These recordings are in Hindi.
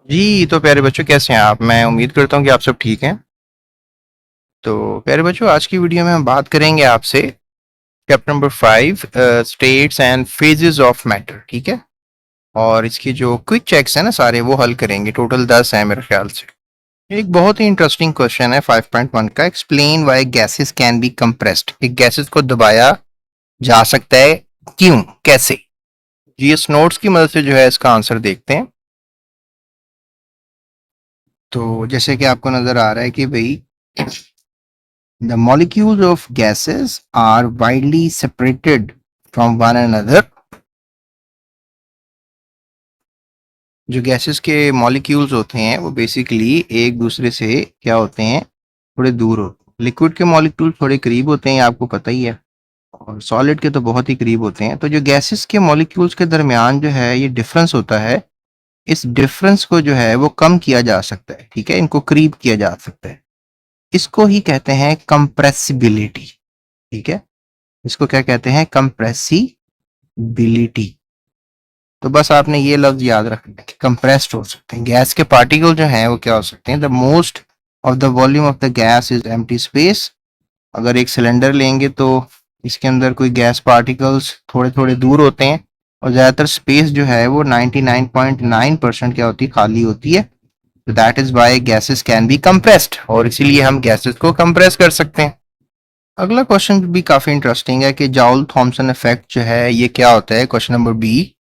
जी, तो प्यारे बच्चों कैसे हैं आप? मैं उम्मीद करता हूँ कि आप सब ठीक हैं। तो प्यारे बच्चों आज की वीडियो में हम बात करेंगे आपसे chapter number 5 states and phases of matter, ठीक है? और इसकी जो क्विक चेक्स हैं ना सारे वो हल करेंगे, टोटल 10 हैं मेरे ख्याल से। एक बहुत ही इंटरेस्टिंग क्वेश्चन है 5.1 का, explain why gases can be compressed. एक गैसेस को दबाया जा सकता है, क्यों, कैसे? जी इस नोट्स की मदद से जो है इसका आंसर देखते हैं। तो जैसे कि आपको नजर आ रहा है कि भाई the molecules of gases are widely separated from one another. जो गैसेस के मॉलिक्यूल्स होते हैं वो बेसिकली एक दूसरे से क्या होते हैं, थोड़े दूर होते हैं। लिक्विड के मॉलिक्यूल थोड़े करीब होते हैं, आपको पता ही है, और सॉलिड के तो बहुत ही करीब होते हैं। तो जो गैसेस के मॉलिक्यूल्स के दरमियान जो है ये डिफरेंस होता है, इस डिफरेंस को जो है वो कम किया जा सकता है, ठीक है, इनको करीब किया जा सकता है। इसको ही कहते हैं कंप्रेसिबिलिटी, ठीक है। इसको क्या कहते हैं? कंप्रेसिबिलिटी। तो बस आपने ये लफ्ज याद रखना है कि कंप्रेस्ड हो सकते हैं गैस के पार्टिकल जो हैं, वो क्या हो सकते हैं? The most of the volume of the gas is empty space. अगर एक सिलेंडर लेंगे तो इसके अंदर कोई गैस पार्टिकल्स थोड़े थोड़े दूर होते हैं, और ज्यादातर स्पेस जो है वो 99.9% क्या होती है? खाली होती है। तो that is why gases can be compressed, और इसीलिए हम गैसेस को कंप्रेस कर सकते हैं। अगला क्वेश्चन भी काफी इंटरेस्टिंग है कि जाउल थॉमसन इफेक्ट जो है ये क्या होता है? Question number B.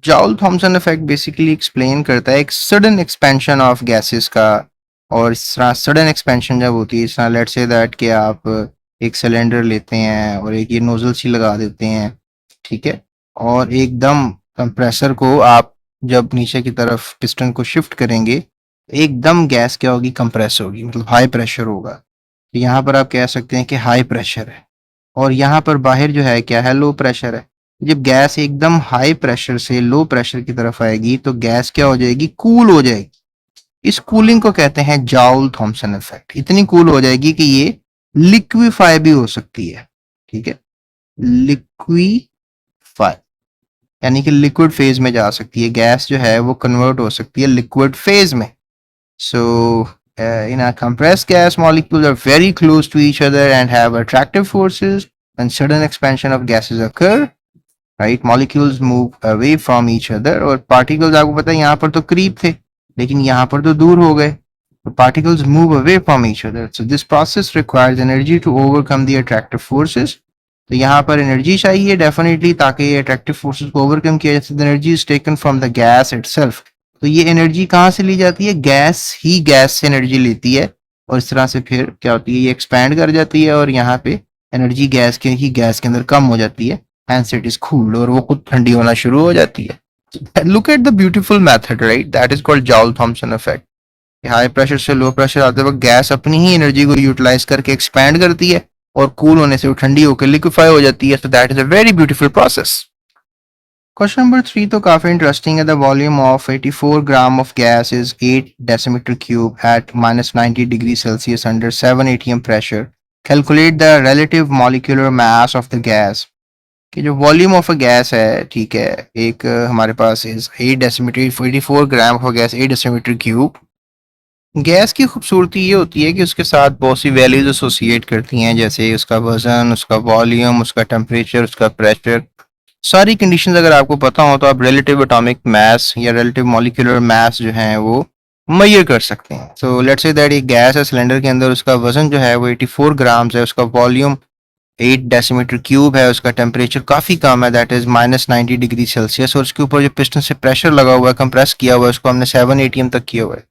Joule Thomson effect basically explain करता है एक सडन एक्सपेंशन ऑफ गैसेस का। और इस तरह सडन एक्सपेंशन जब होती है, इस तरह लेट्स से दैट कि आप एक सिलेंडर लेते हैं और एक ये नोजल सी लगा देते हैं, ठीक है, और एकदम कंप्रेसर को आप जब नीचे की तरफ पिस्टन को शिफ्ट करेंगे, एकदम गैस क्या होगी? कंप्रेस होगी, मतलब हाई प्रेशर होगा। तो यहाँ पर आप कह सकते हैं कि हाई प्रेशर है, और यहाँ पर बाहर जो है क्या है? लो प्रेशर है। जब गैस एकदम हाई प्रेशर से लो प्रेशर की तरफ आएगी तो गैस क्या हो जाएगी? कूल हो जाएगी। इस कूलिंग को कहते हैं जाउल थॉमसन इफेक्ट। इतनी कूल हो जाएगी कि ये लिक्विफाई भी हो सकती है, ठीक है, लिक्विफाई, यानी कि लिक्विड फेज में जा सकती है। गैस जो है वो कन्वर्ट हो सकती है लिक्विड फेज में। So, in a compressed gas, molecules are very close to each other and have attractive forces. When sudden expansion of gases occur, right, molecules move away from each other. और particles आपको पता है यहाँ पर तो करीब थे, लेकिन यहाँ पर तो दूर हो गए। तो particles move away from each other. So this process requires energy to overcome the attractive forces. तो यहाँ पर एनर्जी चाहिए डेफिनेटली ताकि ये अट्रैक्टिव फोर्सेस को ओवरकम किया जा सके। Energy is taken from the gas itself. तो ये एनर्जी कहाँ से ली जाती है? गैस ही गैस से एनर्जी लेती है, और इस तरह से फिर क्या होती है? ये एक्सपैंड कर जाती है, और यहाँ पे एनर्जी गैस के अंदर कम हो जाती है, हैंस इट इज कूल्ड, और वो खुद ठंडी होना शुरू हो जाती है। Look at the beautiful method, right, that is called Joule Thomson effect. High pressure से लो प्रेशर आते वक्त गैस अपनी ही एनर्जी को यूटिलाइज करके एक्सपैंड करती है, और कूल होने से वो ठंडी होकर लिक्विफाई हो जाती है। तो that is a very beautiful process. Question number 3 तो काफी इंटरेस्टिंग है। The volume of 84 gram of gas is 8 decimetre cube at -90 degree Celsius under 7 atm pressure. Calculate the relative molecular mass of the gas. कि जो वॉल्यूम ऑफ अ गैस है, ठीक है, एक हमारे पास is 8 decimetre, 84 gram of gas 8 decimetre cube. Gas की खूबसूरती ये होती है कि उसके साथ बहुत सी वैल्यूज एसोसिएट करती हैं, जैसे उसका वजन, उसका वॉल्यूम, उसका टेम्परेचर, उसका प्रेशर। सारी कंडीशंस अगर आपको पता हो तो आप रिलेटिव एटॉमिक मास या रिलेटिव मॉलिक्यूलर मास जो है वो मेजर कर सकते हैं। सो लेट्स से दैट एक गैस है सिलेंडर के अंदर, उसका वजन जो है वो 84 ग्राम्स है, उसका वॉल्यूम 8 डेसीमीटर क्यूब है, उसका टेम्परेचर काफ़ी कम है, दैट इज -90 डिग्री सेल्सियस, और उसके ऊपर जो पिस्टन से प्रेशर लगा हुआ है, कंप्रेस किया हुआ है, उसको हमने 7 atm तक किया हुआ है।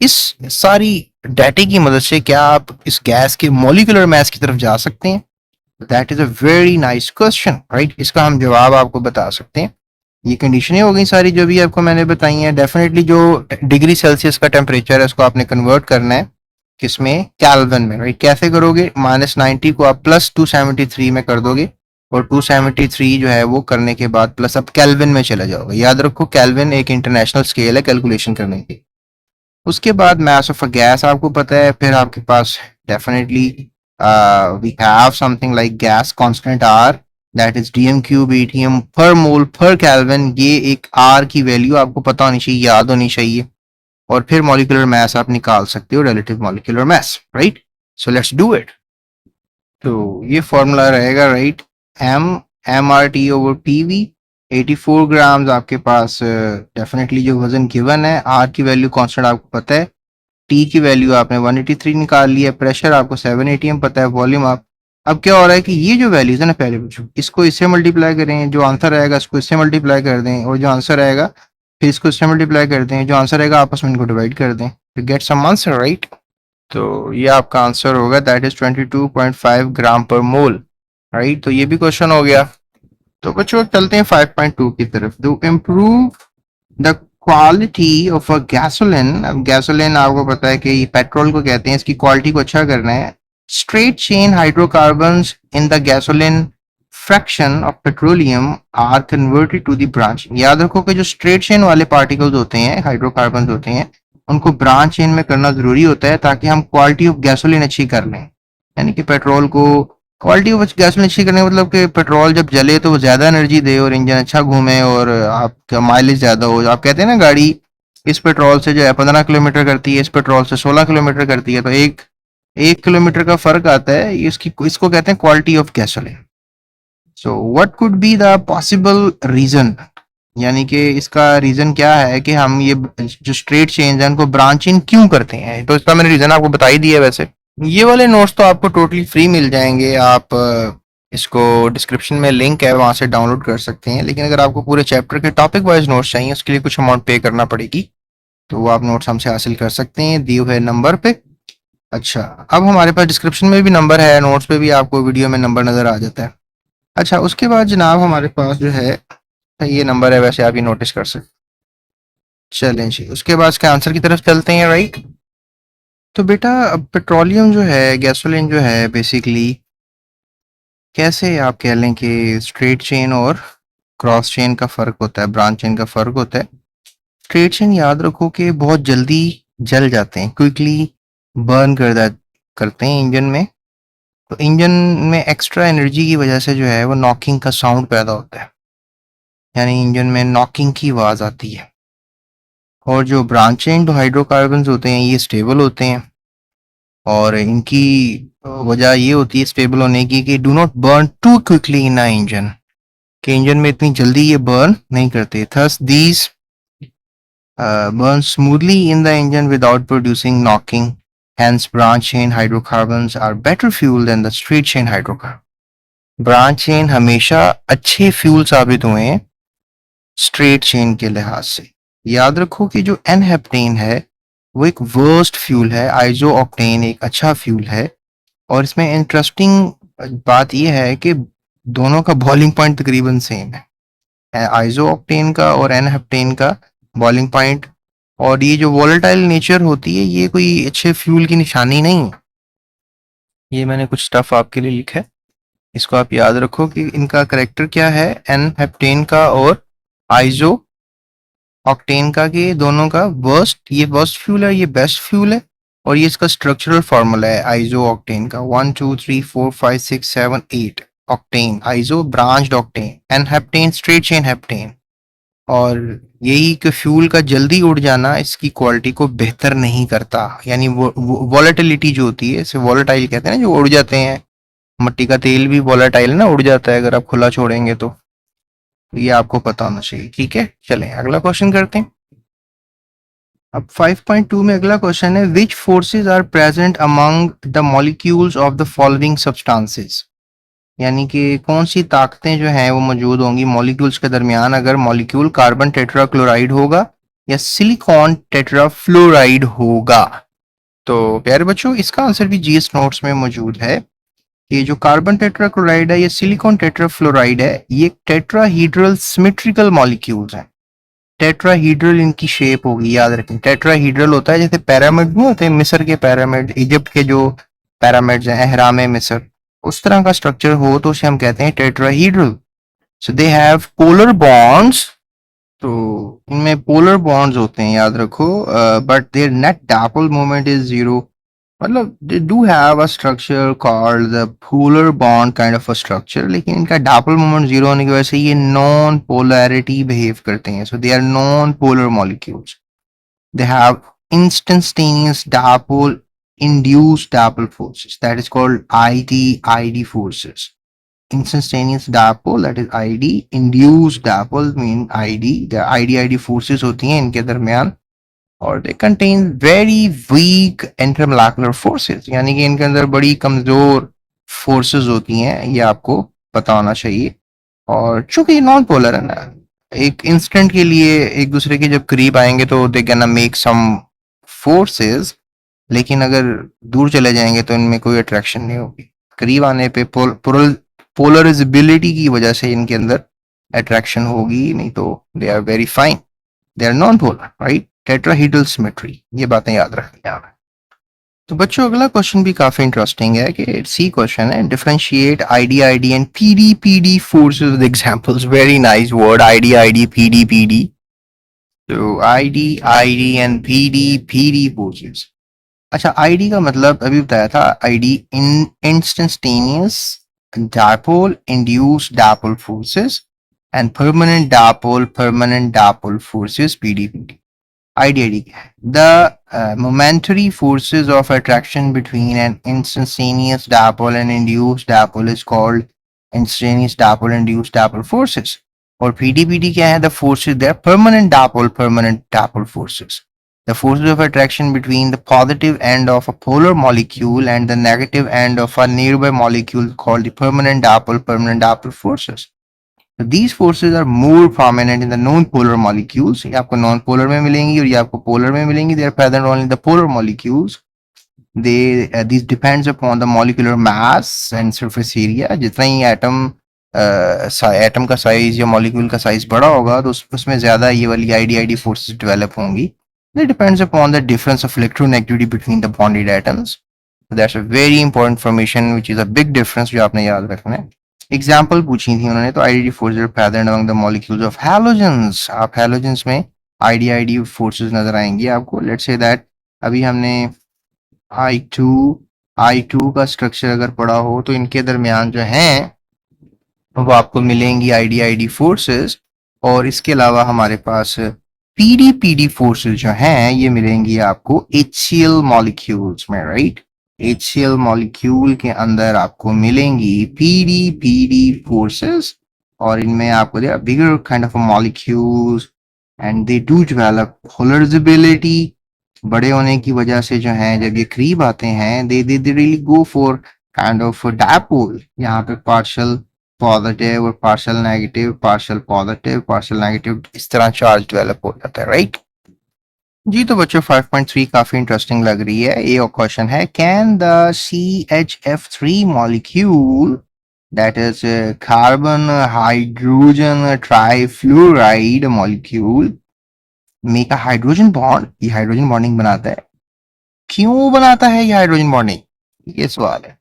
इस सारी डाटे की मदद से क्या आप इस गैस के मॉलिक्यूलर मास की तरफ जा सकते हैं? That is a very nice question, right. इसका हम जवाब आपको बता सकते हैं। ये कंडीशनें हो गई सारी जो भी आपको मैंने बताई हैं। डेफिनेटली जो डिग्री सेल्सियस का टेम्परेचर है उसको आपने कन्वर्ट करना है किसमें? कैल्विन में, राइट। कैसे करोगे? -90 को आप +273 में कर दोगे, और 273 जो है वो करने के बाद प्लस अब कैल्विन में चले जाओगे। याद रखो कैल्विन एक इंटरनेशनल स्केल है कैलकुलेशन करने की। उसके बाद मास ऑफ अ गैस आपको पता है, फिर आपके पास definitely we have something like gas constant R, that is dm cube atm per mole पर केल्विन। ये एक आर की वैल्यू आपको पता होनी चाहिए, याद होनी चाहिए, और फिर मॉलिक्यूलर मास आप निकाल सकते हो, relative molecular mass, right. So let's do it. तो ये फॉर्मूला रहेगा, right, M R T over P V. 84 grams आपके पास डेफिनेटली जो वजन गिवन है, आर की वैल्यू कांस्टेंट आपको पता है, टी की वैल्यू आपने 183 निकाल लिया, प्रेशर आपको 7 एटीएम पता है, वॉल्यूम आप। अब क्या हो रहा है कि ये जो वैल्यूज है ना, पहले पूछो इसको इससे मल्टीप्लाई करें, जो आंसर आएगा इसको इससे मल्टीप्लाई कर दें, और जो आंसर आएगा फिर इसको इससे मल्टीप्लाई कर दें, जो आंसर आएगा आपस में इनको डिवाइड कर दें, to get some answer, right? तो ये आपका आंसर होगा, दैट इज 22.5 ग्राम पर मोल, राइट। तो ये भी क्वेश्चन हो गया। तो बच्चों चलते हैं 5.2 की तरफ। To improve the quality of a gasoline. अब गैसोलिन आपको पता है कि पेट्रोल को कहते हैं, इसकी क्वालिटी को अच्छा करना है। Straight chain hydrocarbons in the gasoline fraction of petroleum are converted to the branch. याद रखो कि जो स्ट्रेट चेन वाले पार्टिकल्स होते हैं, हाइड्रोकार्बन होते हैं, उनको ब्रांच चेन में करना जरूरी होता है ताकि हम क्वालिटी ऑफ गैसोलिन अच्छी कर लें। यानी कि पेट्रोल को क्वालिटी ऑफ गैसोलिन अच्छी करने का मतलब कि पेट्रोल जब जले तो वो ज्यादा एनर्जी दे और इंजन अच्छा घूमे और आपका माइलेज ज्यादा हो। आप कहते हैं ना गाड़ी इस पेट्रोल से जो है 15 किलोमीटर करती है, इस पेट्रोल से 16 किलोमीटर करती है, तो एक किलोमीटर का फर्क आता है। इसको कहते हैं quality of gasoline. So what could be the possible reason, यानी कि इसका रीजन क्या है कि हम ये जो स्ट्रेट चेंज है उनको ब्रांचिंग क्यों करते हैं। तो इसका मैंने रीजन आपको बता ही दिया है। वैसे ये वाले नोट्स तो आपको टोटली फ्री मिल जाएंगे, आप इसको डिस्क्रिप्शन में लिंक है, वहां से डाउनलोड कर सकते हैं। लेकिन अगर आपको पूरे चैप्टर के टॉपिक वाइज नोट्स चाहिए, उसके लिए कुछ अमाउंट पे करना पड़ेगी, तो वो आप नोट्स हमसे हासिल कर सकते हैं दिए हुए नंबर पे। अच्छा, अब हमारे पास डिस्क्रिप्शन में भी नंबर है, नोट्स पे भी आपको वीडियो में नंबर नजर आ जाता है। अच्छा, उसके बाद जनाब हमारे पास जो है ये नंबर है, वैसे आप ये नोटिस कर सकते। चलें जी, उसके बाद इसके आंसर की तरफ चलते हैं, राइट। तो बेटा अब पेट्रोलियम जो है, गैसोलीन जो है, बेसिकली कैसे आप कह लें कि स्ट्रेट चेन और क्रॉस चेन का फर्क होता है, ब्रांच चेन का फर्क होता है। स्ट्रेट चेन याद रखो कि बहुत जल्दी जल जाते हैं, क्विकली बर्न करते हैं इंजन में। तो इंजन में एक्स्ट्रा एनर्जी की वजह से जो है वो नॉकिंग का साउंड पैदा होता है, यानी इंजन में नॉकिंग की आवाज आती है। और जो ब्रांचेंड हाइड्रोकार्बन्स होते हैं ये स्टेबल होते हैं, और इनकी वजह ये होती है स्टेबल होने की कि do not burn too quickly in a engine, कि इंजन में इतनी जल्दी ये बर्न नहीं करते। Thus these burn smoothly in the engine without producing knocking, hence branch chain hydrocarbons are better fuel than the straight chain hydrocarbon। Branch chain हमेशा अच्छे फ्यूल साबित हुए हैं स्ट्रेट चेन के लिहाज से। याद रखो कि जो एन हेप्टेन है वो एक वर्स्ट फ्यूल है, आइजो ऑक्टेन एक अच्छा फ्यूल है। और इसमें इंटरेस्टिंग बात यह है कि दोनों का बॉइलिंग पॉइंट तकरीबन सेम है, आइजो ऑक्टेन का और एन हेप्टेन का बॉइलिंग पॉइंट। और ये जो वोलेटाइल नेचर होती है ये कोई अच्छे फ्यूल की निशानी नहीं है। ये मैंने कुछ स्टफ आपके लिए लिखा है, इसको आप याद रखो कि इनका करेक्टर क्या है, एन हेप्टेन का और आइजो ऑक्टेन का, कि दोनों का वर्स्ट, ये वर्स्ट फ्यूल है, ये बेस्ट फ्यूल है। और ये इसका स्ट्रक्चरल फॉर्मूला है आइजो ऑक्टेन का, 1 2 3 4 5 6 7 8 octane, iso branched octane, n heptane straight chain heptane. और यही कि फ्यूल का जल्दी उड़ जाना इसकी क्वालिटी को बेहतर नहीं करता, यानी वॉलेटिलिटी जो होती है, इसे वॉलेटाइल कहते हैं ना, जो उड़ जाते हैं। मट्टी का तेल भी वॉलेटाइल ना, उड़ जाता है अगर आप खुला छोड़ेंगे तो। ये आपको पता होना चाहिए, ठीक है। चलें अगला क्वेश्चन करते हैं। अब 5.2 में अगला क्वेश्चन है, which forces are present among the molecules of the following substances. यानी कि कौन सी ताकतें जो हैं वो मौजूद होंगी मॉलिक्यूल्स के दरमियान अगर मॉलिक्यूल कार्बन टेट्राक्लोराइड होगा या सिलिकॉन टेट्राफ्लोराइड होगा। तो प्यारे बच्चों इसका आंसर भी जीएस नोट्स में मौजूद है। ये जो कार्बन टेट्राक्लोराइड है, ये सिलिकॉन टेट्राफ्लोराइड है, ये टेट्राहीड्रल सिमेट्रिकल मॉलिक्यूल्स हैं। टेट्राहीड्रल इनकी शेप होगी, याद रखें टेट्राहीड्रल होता है जैसे पिरामिड नहीं होते, मिस्र के पिरामिड, इजिप्ट के जो पिरामिड्स हैं, अहराम मिस्र, उस तरह का स्ट्रक्चर हो तो उसे हम कहते हैं tetrahedral. So they have polar bonds, तो इनमें पोलर बॉन्ड्स होते हैं, याद रखो, but there net dipole moment is zero. मतलब they do have a structure called the polar bond kind of a structure, लेकिन इनका dipole moment जीरो होने की वजह से ये non polarity behave करते हैं, so they are non polar molecules. They have instantaneous dipole induced dipole forces, that is called ID forces. Instantaneous dipole, that is ID, induced dipole mean ID. The ID forces होती हैं इनके दरमियान, और they contain very weak intermolecular forces, यानी कि इनके अंदर बड़ी कमजोर फोर्सेस होती हैं, ये आपको पता होना चाहिए। और चूंकि नॉन पोलर है ना, एक इंस्टेंट के लिए एक दूसरे के जब करीब आएंगे तो they can make some forces, लेकिन अगर दूर चले जाएंगे तो इनमें कोई अट्रैक्शन नहीं होगी। करीब आने पे पोलराइजेबिलिटी की वजह से इनके अंदर अट्रैक्शन होगी, नहीं तो they are very fine, they are non polar, right. Tetrahedral symmetry, ये बातें याद रखनी है। तो बच्चों अगला क्वेश्चन भी काफी इंटरेस्टिंग है कि सी क्वेश्चन है, differentiate ID and PD forces with examples. Very nice word, ID PD. तो आईडी एंड पीडी फोर्सेस। अच्छा, आईडी का मतलब अभी बताया था, ID in instantaneous dipole induced dipole forces and permanent dipole forces PD. ID. The momentary forces of attraction between an instantaneous dipole and induced dipole is called instantaneous dipole induced dipole forces. और PD क्या है? The forces, they are permanent dipole forces. The forces of attraction between the positive end of a polar molecule and the negative end of a nearby molecule called the permanent dipole forces. So these forces are more prominent in the non-polar molecules. ये आपको non-polar में मिलेंगी और ये आपको polar में मिलेंगी. They are present only in the polar molecules. These depends upon the molecular mass and surface area. जितना ही एटम का साइज या मॉलिक्यूल का साइज बड़ा होगा तो उसमें ज्यादा ये वाली आईडी फोर्सेस डेवलप होंगी. It depends upon the difference of electronegativity between the bonded atoms. So that's a very important information, which is a big difference जो आपने याद रखना है. एग्जाम्पल पूछी थी उन्होंने, तो ID forces present among the molecules of halogens. आप हैलोजेंस में आईडी फोर्सेस नजर आएंगी आपको. लेट्स से दैट अभी हमने I2 का स्ट्रक्चर अगर पढ़ा हो तो इनके दरमियान जो हैं वो आपको मिलेंगी आईडी फोर्सेस, और इसके अलावा हमारे पास पीडी फोर्सेस जो हैं ये मिलेंगी आपको HCl मॉलिक्यूल्स में, राइट. HCl मॉलिक्यूल के अंदर आपको मिलेंगी पीडी फोर्सेस, और इनमें आपको they bigger kind of molecules and they do develop polarisability. बड़े होने की वजह से जो है जब ये करीब आते हैं they really go for kind of dipole. यहाँ पे पार्शियल पॉजिटिव और partial negative, partial positive, partial negative, इस तरह चार्ज डेवलप हो जाता है, राइट. जी तो बच्चों 5.3 काफी इंटरेस्टिंग लग रही है. ये क्वेश्चन है, can the CHF3 molecule that is carbon hydrogen trifluoride molecule make a hydrogen bond. ये हाइड्रोजन बॉन्डिंग बनाता है. क्यों बनाता है ये हाइड्रोजन बॉन्डिंग, ये सवाल है.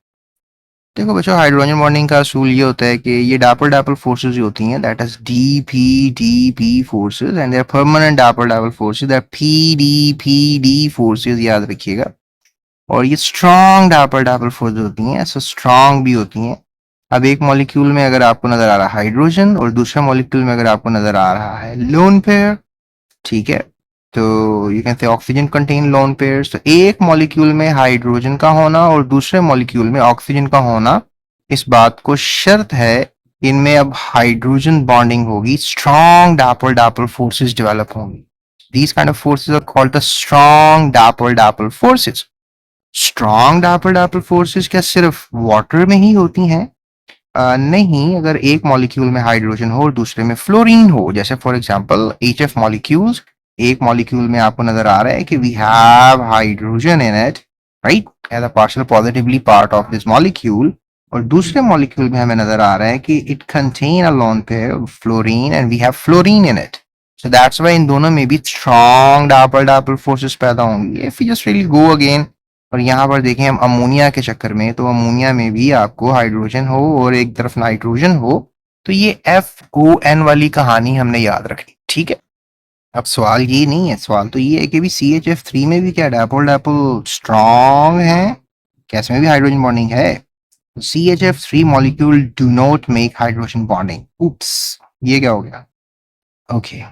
देखो बच्चों, हाइड्रोजन बॉन्डिंग का असूल ये होता है कि ये डायपोल फोर्सेस होती हैं, that is DP forces, and there permanent dipole forces, that PD forces, याद रखिएगा. और ये स्ट्रॉन्ग डायपोल फोर्सेस होती हैं, ऐसा स्ट्रॉन्ग भी होती हैं. अब एक मॉलिक्यूल में अगर आपको नजर आ रहा है हाइड्रोजन और दूसरे मॉलिक्यूल में अगर आपको नजर आ रहा है लोन पेयर, ठीक है, तो you can say oxygen contain lone pairs. तो एक मॉलिक्यूल में हाइड्रोजन का होना और दूसरे मॉलिक्यूल में ऑक्सीजन का होना, इस बात को शर्त है इनमें अब हाइड्रोजन बॉन्डिंग होगी, स्ट्रॉन्ग डायपोल फोर्सेस डेवलप होंगी. These kind of forces are called the strong dipole forces. Strong dipole forces क्या सिर्फ वाटर में ही होती हैं? नहीं, अगर एक मॉलिक्यूल में हाइड्रोजन हो और दूसरे में फ्लोरीन हो, जैसे फॉर एग्जांपल HF मॉलिक्यूल्स, एक मॉलिक्यूल में आपको नजर आ रहा है कि we have hydrogen in it, right, as a partial positively part of this molecule, और दूसरे मॉलिक्यूल में हमें नजर आ रहा है कि it contain a lone pair fluorine and we have fluorine in it. So that's why in दोनों में भी स्ट्रॉन्ग डायपोल फोर्सेस पैदा होंगी. If you just really go again और यहाँ पर देखें हम अमोनिया के चक्कर में, तो अमोनिया में भी आपको हाइड्रोजन हो और एक तरफ नाइट्रोजन हो, तो ये FON वाली कहानी हमने याद रखनी, ठीक है. अब सवाल ये नहीं है, सवाल तो ये है कि भी CHF3 में भी क्या डायपोल डायपोल स्ट्रॉन्ग है, क्या इसमें भी हाइड्रोजन बॉन्डिंग है? CHF3 molecule do not make hydrogen bonding. Oops, ये क्या हो गया? Okay,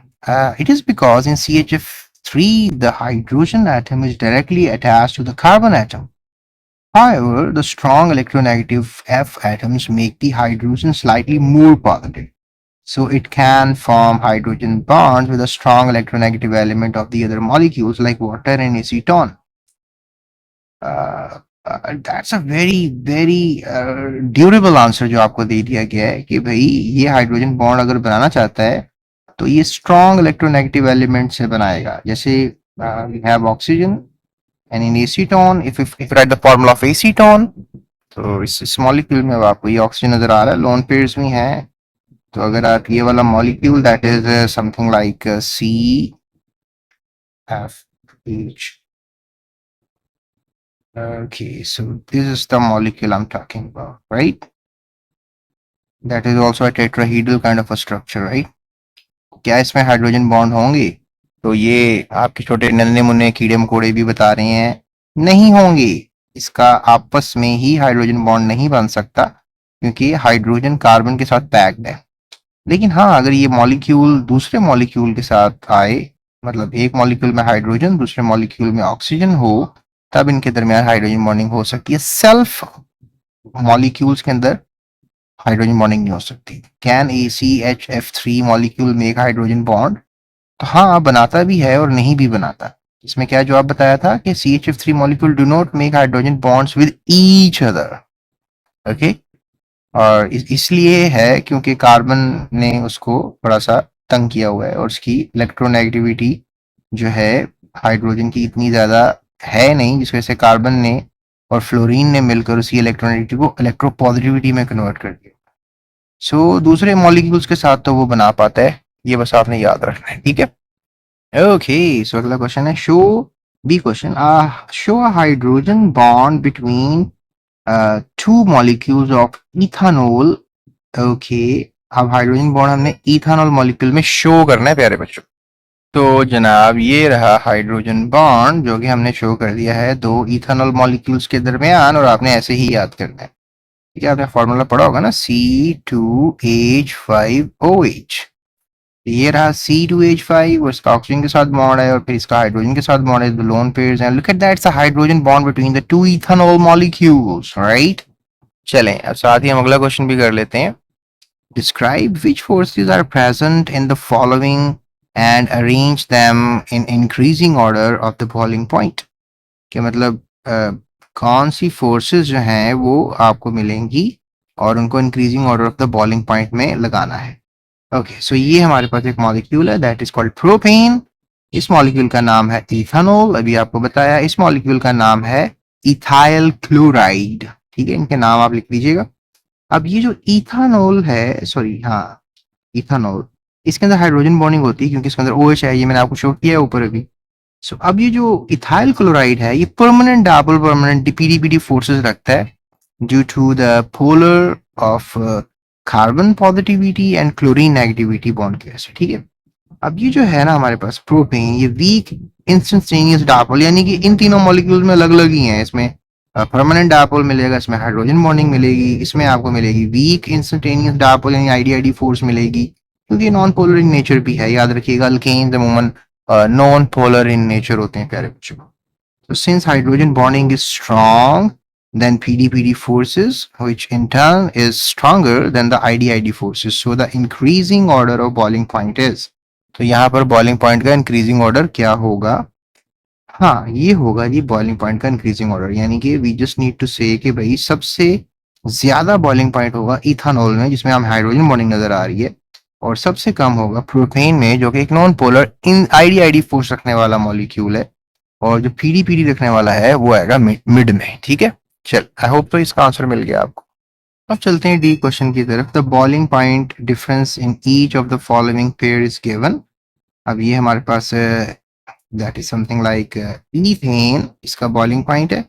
it is because in CHF3 the hydrogen atom is directly attached to the carbon atom. However, the strong electronegative F atoms make the hydrogen slightly more positive. So it can form hydrogen bonds with a strong electronegative element of the other molecules like water and acetone. That's a very durable answer जो आपको दे दिया गया है कि भाई ये हाइड्रोजन बॉन्ड अगर बनाना चाहता है तो ये स्ट्रॉन्ग इलेक्ट्रोनेगेटिव एलिमेंट से बनाएगा, जैसे we have oxygen and in acetone, if right the formula of acetone, तो इस मॉलिक्यूल में अब आपको ये ऑक्सीजन नजर आ रहा है, लोन पेयर्स भी हैं, तो अगर आप ये वाला molecule that is something like CF Okay, so this is the molecule I'm talking about, right? That is also a tetrahedral kind of a structure, right? क्या इसमें हाइड्रोजन बॉन्ड होंगे? तो ये आपके छोटे नन्हे मुन्ने कीड़े मकोड़े भी बता रहे हैं नहीं होंगे, इसका आपस में ही हाइड्रोजन बॉन्ड नहीं बन सकता क्योंकि हाइड्रोजन कार्बन के साथ पैक्ड है। लेकिन हाँ, अगर ये मॉलिक्यूल दूसरे मॉलिक्यूल के साथ आए, मतलब एक मॉलिक्यूल में हाइड्रोजन दूसरे मॉलिक्यूल में ऑक्सीजन हो, तब इनके दरमियान हाइड्रोजन बॉन्डिंग हो सकती है। सेल्फ मॉलिक्यूल्स के अंदर हाइड्रोजन बॉन्डिंग नहीं हो सकती। Can ACHF3 molecule make hydrogen bond? तो हाँ, बनाता भी है और नहीं भी बनाता। इसमें क्या जवाब बताया था कि CHF3 molecule do not make hydrogen bonds with each other. Okay, और इसलिए है क्योंकि कार्बन ने उसको थोड़ा सा तंग किया हुआ है और उसकी इलेक्ट्रोनेगेटिविटी जो है हाइड्रोजन की इतनी ज्यादा है नहीं, जिस वजह से कार्बन ने और फ्लोरीन ने मिलकर उसकी इलेक्ट्रोनेगेटिविटी को इलेक्ट्रोपॉजिटिविटी में कन्वर्ट कर दिया। सो दूसरे मॉलिक्यूल्स के साथ तो वो बना पाता है, ये बस आपने याद रखना है, ठीक है? ओके, सो अगला क्वेश्चन है show B question, show a hydrogen bond between two molecules of ethanol. Okay, अब हाइड्रोजन बॉन्ड हमने इथानोल मॉलिक्यूल में शो करना है प्यारे बच्चों। तो जनाब ये रहा हाइड्रोजन बॉन्ड जो कि हमने शो कर दिया है दो इथानॉल मॉलिक्यूल्स के दरमियान, और आपने ऐसे ही याद करना है, ठीक है? आपने फॉर्मूला पढ़ा होगा ना, C2H5OH। ये रहा C2H5 और इसका ऑक्सीजन के साथ बॉन्ड है और फिर इसका हाइड्रोजन के साथ बॉन्ड है, लोन पेयर्स हैं। Look at that's a hydrogen bond between the two ethanol molecules, right? चलें, अब साथ ही हम अगला क्वेश्चन भी कर लेते हैं। Describe which forces are present in the following and arrange them in increasing order of the boiling point। कि मतलब कौन सी फोर्सेस जो हैं वो आपको मिलेंगी और उनको increasing order of the boiling point में लगाना है। ओके, सो ये हमारे पास एक मॉलिक्यूल है दैट इज कॉल्ड प्रोपेन। इस मॉलिक्यूल का नाम है इथानॉल, अभी आपको बताया। इस मॉलिक्यूल का नाम है इथाइल क्लोराइड, ठीक है? इनके नाम आप लिख लीजिएगा। अब ये जो इथानॉल है, सॉरी हाँ, इथानॉल, इसके अंदर हाइड्रोजन बॉन्डिंग होती है क्योंकि इसके अंदर OH है, ये मैंने आपको शो किया है ऊपर अभी। सो अब ये जो इथाइल क्लोराइड है ये permanent double permanent PDPD forces रखता है due to the polar of carbon positivity and chlorine negativity bond की वजह से, ठीक है? अब ये जो है ना हमारे पास प्रोपेन, ये वीक इंस्टेंटेनियस डायपोल, यानी कि इन तीनों मॉलिक्यूल में अलग अलग ही हैं। इसमें परमानेंट डायपोल मिलेगा, इसमें हाइड्रोजन बॉन्डिंग मिलेगी, इसमें आपको मिलेगी वीक इंस्टेंटेनियस डायपोल यानी आईडी फोर्स मिलेगी, क्योंकि नॉन पोलर इन नेचर भी है। याद रखिएगा, अल्केन्स अमूमन नॉन पोलर इन नेचर होते हैं प्यारे बच्चों। So since hydrogen bonding is strong, then PD-PD forces, which in turn is stronger than the ID-ID forces. So the increasing order of boiling point is, तो यहाँ पर बॉइलिंग पॉइंट का इंक्रीजिंग ऑर्डर क्या होगा? हाँ, ये होगा जी बॉइलिंग पॉइंट का इंक्रीजिंग ऑर्डर, यानी कि वी जस्ट नीड टू से कि भाई सबसे ज्यादा बॉइलिंग पॉइंट होगा इथानॉल में जिसमें हम हाइड्रोजन बॉन्डिंग नजर आ रही है, और सबसे कम होगा प्रोपेन में जो कि एक non polar in ID force रखने वाला मॉलिक्यूल है, और जो पीडी रखने वाला है वो आएगा मिड में, ठीक है? चल, आई होप तो इसका आंसर मिल गया आपको। अब चलते हैं डी क्वेश्चन की तरफ। The boiling point difference in each of the following pair is given. अब ये हमारे पास that is something like ethane, इसका बॉइलिंग पॉइंट है,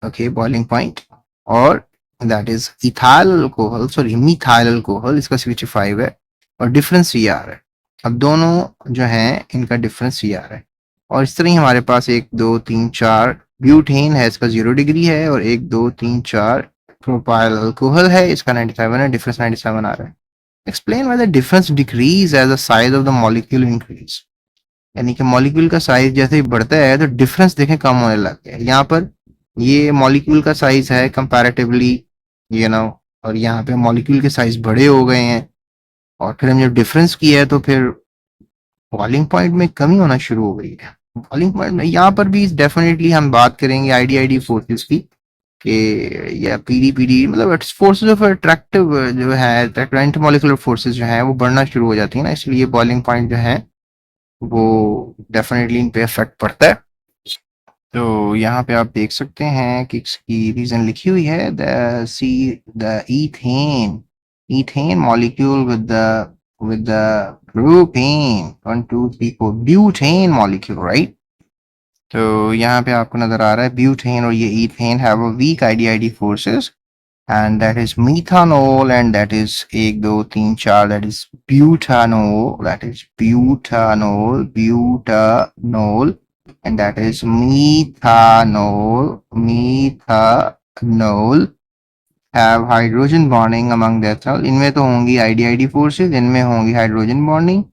ओके, बॉइलिंग पॉइंट, और that is ethyl alcohol, sorry methyl alcohol, इसका 65 है और डिफरेंस ये आ रहा है। अब दोनों जो हैं इनका डिफरेंस ये आ रहा है, और इस तरह ही हमारे पास 1 2 3 4 ब्यूटेन है, इसका 0 डिग्री है, और 1 2 3 4 प्रोपाइल अल्कोहल है, इसका 97 है, डिफरेंस 97 आ रहा है। Explain why the difference decrease as the size of the molecule increase. यानी कि मॉलिक्यूल का साइज जैसे ही बढ़ता है तो डिफरेंस देखें कम होने लग गया है। यहाँ पर ये मॉलिक्यूल का साइज है कंपैरेटिवली, यू नो, और यहाँ पे मॉलिक्यूल के साइज बड़े हो गए हैं, और फिर हम जब डिफरेंस किया है तो फिर बॉइलिंग पॉइंट में कमी होना शुरू हो गई है। बॉइलिंग पॉइंट में यहाँ पर भी डेफिनेटली हम बात करेंगे आईडी फोर्सेस की, कि या पीडी मतलब फोर्सेस ऑफ अट्रैक्टिव जो है, इंटरमॉलिक्यूलर फोर्सेस जो है वो बढ़ना शुरू हो जाती है ना, इसलिए बॉइलिंग पॉइंट जो है वो डेफिनेटली इन पे इफेक्ट पड़ता है। तो यहाँ पे आप देख सकते हैं कि इसकी रीजन लिखी हुई है, the ethane molecule with the propane 1 2 3 4 butane molecule, right. तो यहाँ पे आपको नजर आ रहा है ब्यूटेन और ये ethane have a weak ID forces, and that is methanol, and that is 1 2 3 4 that is butanol, and that is methanol have hydrogen bonding among the ethanol। इनमें तो होंगी आईडी फोर्सेस, इनमें होंगी hydrogen bonding.